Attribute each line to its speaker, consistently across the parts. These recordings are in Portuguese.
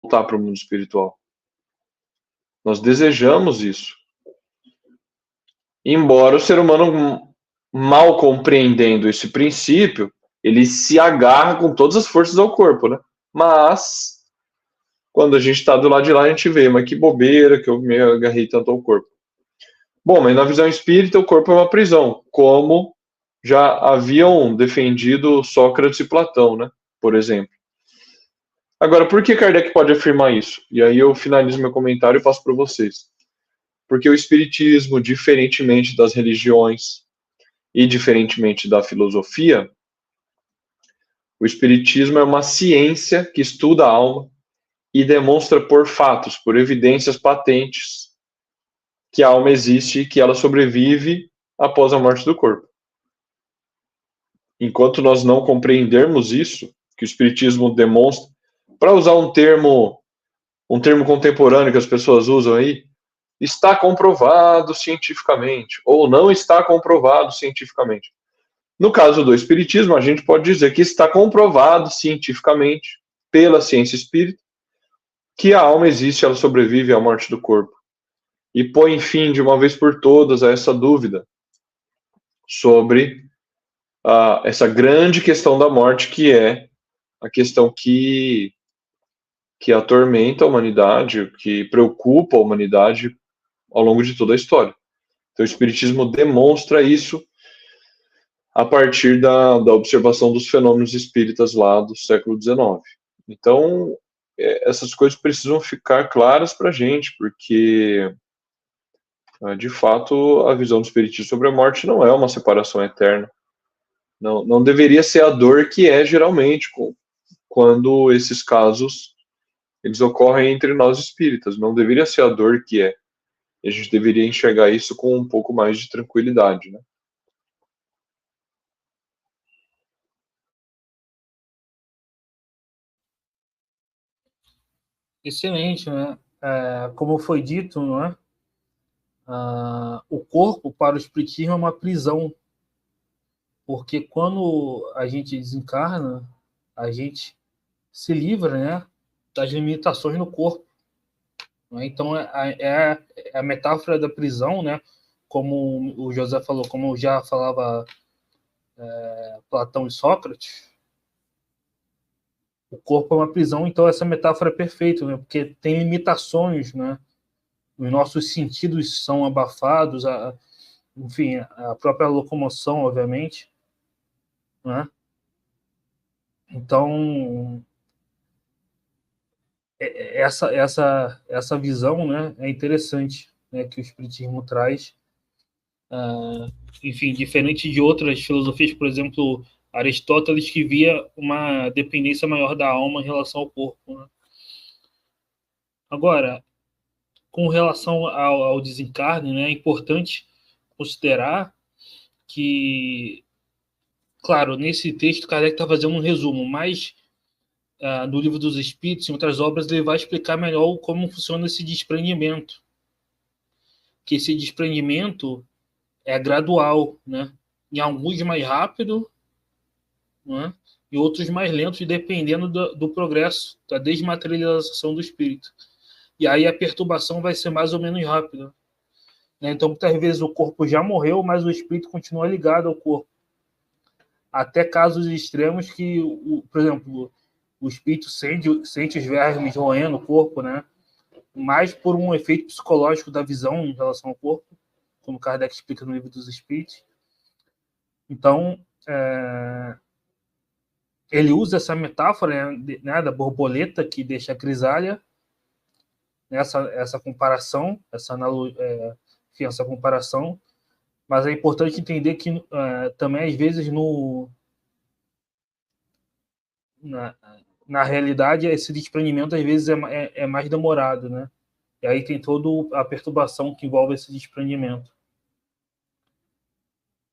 Speaker 1: voltar para o mundo espiritual. Nós desejamos isso. Embora o ser humano, mal compreendendo esse princípio, ele se agarra com todas as forças ao corpo, né? Mas, quando a gente está do lado de lá, a gente vê, mas que bobeira que eu me agarrei tanto ao corpo. Bom, mas na visão espírita, o corpo é uma prisão, como já haviam defendido Sócrates e Platão, né? Por exemplo. Agora, por que Kardec pode afirmar isso? E aí eu finalizo meu comentário e passo para vocês. Porque o espiritismo, diferentemente das religiões e diferentemente da filosofia, o espiritismo é uma ciência que estuda a alma e demonstra por fatos, por evidências patentes, que a alma existe e que ela sobrevive após a morte do corpo. Enquanto nós não compreendermos isso, que o espiritismo demonstra, para usar um termo contemporâneo que as pessoas usam aí, está comprovado cientificamente, ou não está comprovado cientificamente. No caso do espiritismo, a gente pode dizer que está comprovado cientificamente, pela ciência espírita, que a alma existe, ela sobrevive à morte do corpo. E põe fim, de uma vez por todas, a essa dúvida sobre essa grande questão da morte, que é a questão que atormenta a humanidade, que preocupa a humanidade ao longo de toda a história. Então, o Espiritismo demonstra isso a partir da observação dos fenômenos espíritas lá do século XIX. Então, essas coisas precisam ficar claras para a gente, porque, de fato, a visão do Espiritismo sobre a morte não é uma separação eterna. Não deveria ser a dor que é geralmente quando esses casos eles ocorrem entre nós espíritas. Não deveria ser a dor que é. E a gente deveria enxergar isso com um pouco mais de tranquilidade, né?
Speaker 2: Excelente, né? Como foi dito, não é? O corpo para o espiritismo é uma prisão, porque quando a gente desencarna, a gente se livra, né, das limitações no corpo. Né? Então, a metáfora da prisão, né, como o José falou, como já falava Platão e Sócrates, o corpo é uma prisão, então essa metáfora é perfeita, né, porque tem limitações, né, os nossos sentidos são abafados, enfim, a própria locomoção, obviamente, né? Então, essa visão, né, é interessante, né, que o espiritismo traz. Enfim, diferente de outras filosofias, por exemplo, Aristóteles, que via uma dependência maior da alma em relação ao corpo. Né? Agora, com relação ao desencarne, né, é importante considerar que, claro, nesse texto Kardec está fazendo um resumo, mas no Livro dos Espíritos e outras obras ele vai explicar melhor como funciona esse desprendimento. Que esse desprendimento é gradual, né? Em alguns mais rápido, né? E outros mais lentos, dependendo do progresso, da desmaterialização do espírito. E aí a perturbação vai ser mais ou menos rápida. Né? Então, muitas vezes o corpo já morreu, mas o espírito continua ligado ao corpo. Até casos extremos que, por exemplo, o espírito sente os vermes roendo o corpo, né? Mais por um efeito psicológico da visão em relação ao corpo, como Kardec explica no Livro dos Espíritos. Então, ele usa essa metáfora, né, da borboleta que deixa a crisália, essa comparação, essa comparação, mas é importante entender que também, às vezes, na realidade, esse desprendimento, às vezes, é mais demorado, né? E aí tem toda a perturbação que envolve esse desprendimento.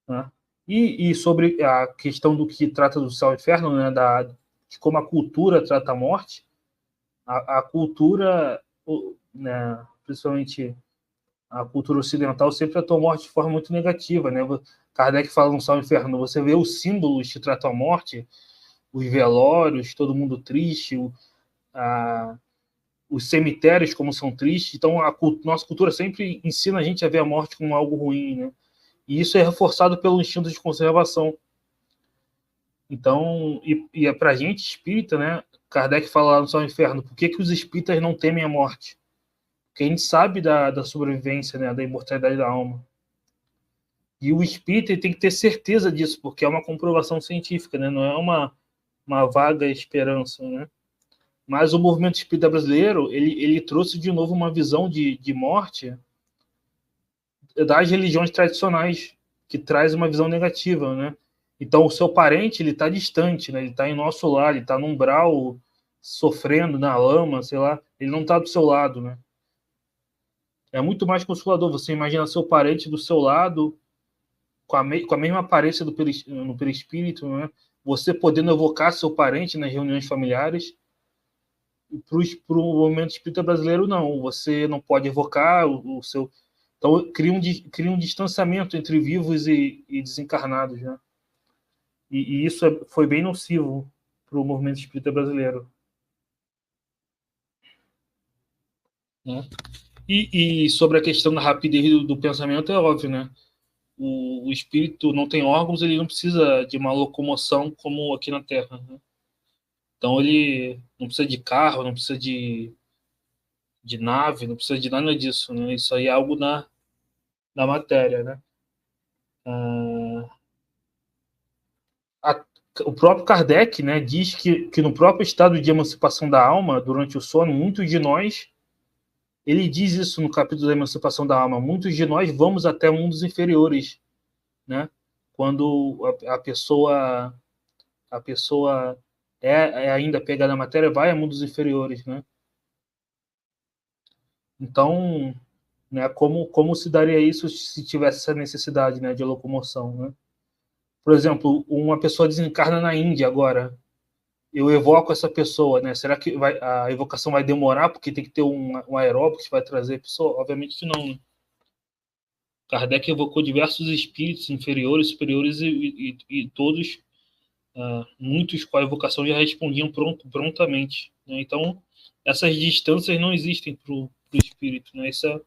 Speaker 2: Né? E sobre a questão do que trata do céu e inferno, né, de como a cultura trata a morte, a cultura, né, principalmente a cultura ocidental, sempre tratou a morte de forma muito negativa. Né? Kardec fala no céu e inferno, você vê os símbolos que tratam a morte, os velórios, todo mundo triste, os cemitérios como são tristes. Então, nossa cultura sempre ensina a gente a ver a morte como algo ruim, né? E isso é reforçado pelo instinto de conservação. Então, é para a gente espírita, né? Kardec fala lá no Céu e Inferno, por que os espíritas não temem a morte? Porque a gente sabe da sobrevivência, né? Da imortalidade da alma. E o espírita tem que ter certeza disso, porque é uma comprovação científica, né? Não é uma vaga esperança, né? Mas o movimento espírita brasileiro, ele trouxe de novo uma visão de morte das religiões tradicionais, que traz uma visão negativa, né? Então, o seu parente, ele está distante, né? Ele está em nosso lar, ele está num umbral, sofrendo na lama, sei lá. Ele não está do seu lado, né? É muito mais consolador. Você imagina seu parente do seu lado, com a mesma aparência no perispírito, né? Você podendo evocar seu parente nas reuniões familiares. Para o movimento espírita brasileiro, não. Você não pode evocar o seu... Então, cria um distanciamento entre vivos e desencarnados, né? E isso foi bem nocivo para o movimento espírita brasileiro. Né? E sobre a questão da rapidez do pensamento, é óbvio, né? O espírito não tem órgãos, ele não precisa de uma locomoção como aqui na Terra, né? Então, ele não precisa de carro, não precisa de nave, não precisa de nada disso, né? Isso aí é algo da matéria, né? O próprio Kardec, né, diz que no próprio estado de emancipação da alma, durante o sono, muitos de nós, ele diz isso no capítulo da emancipação da alma, muitos de nós vamos até mundos inferiores, né? Quando a pessoa é ainda pegada na matéria, vai a mundos inferiores, né? Então, né, como se daria isso se tivesse essa necessidade, né, de locomoção, né? Por exemplo, uma pessoa desencarna na Índia agora, eu evoco essa pessoa, né? Será que a evocação vai demorar porque tem que ter um aeróbico que vai trazer a pessoa? Obviamente que não, né? Kardec evocou diversos espíritos inferiores, superiores e todos, muitos com a evocação já respondiam prontamente, né? Então, essas distâncias não existem para o espírito, né? Essa é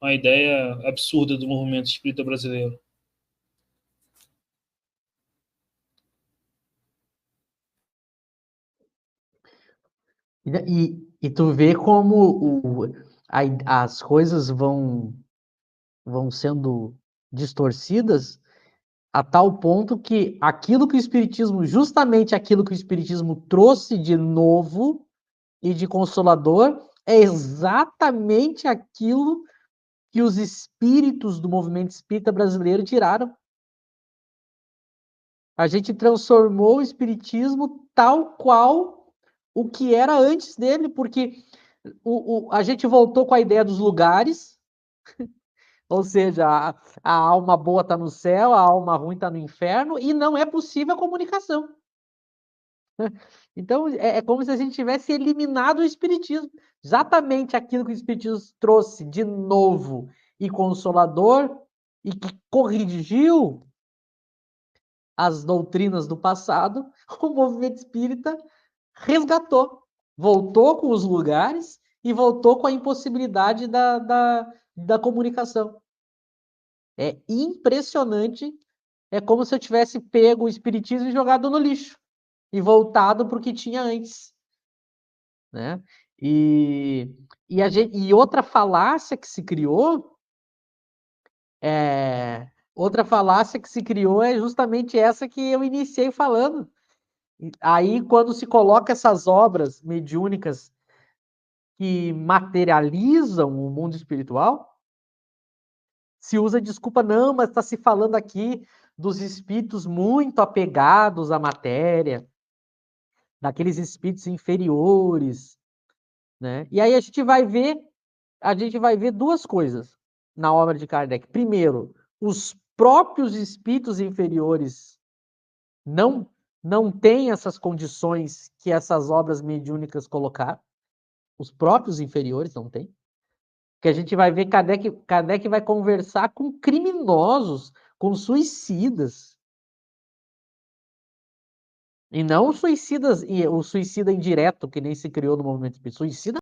Speaker 2: uma ideia absurda do movimento espírita brasileiro.
Speaker 3: E tu vê como as coisas vão sendo distorcidas a tal ponto que justamente aquilo que o Espiritismo trouxe de novo e de consolador, é exatamente aquilo que os espíritos do movimento espírita brasileiro tiraram. A gente transformou o Espiritismo tal qual o que era antes dele, porque a gente voltou com a ideia dos lugares, ou seja, a alma boa está no céu, a alma ruim está no inferno, e não é possível a comunicação. Então, é como se a gente tivesse eliminado o Espiritismo. Exatamente aquilo que o Espiritismo trouxe de novo e consolador, e que corrigiu as doutrinas do passado, o movimento espírita resgatou. Voltou com os lugares e voltou com a impossibilidade da comunicação. É impressionante. É como se eu tivesse pego o Espiritismo e jogado no lixo. E voltado para o que tinha antes. Né? E outra falácia que se criou é justamente essa que eu iniciei falando. Aí, quando se coloca essas obras mediúnicas que materializam o mundo espiritual, se usa desculpa, não, mas está se falando aqui dos espíritos muito apegados à matéria, daqueles espíritos inferiores, né? E aí a gente vai ver duas coisas na obra de Kardec. Primeiro, os próprios espíritos inferiores não têm essas condições que essas obras mediúnicas colocaram. Os próprios inferiores não têm. Que a gente vai ver Kardec vai conversar com criminosos, com suicidas. E não o suicida indireto, que nem se criou no movimento espírita. Suicida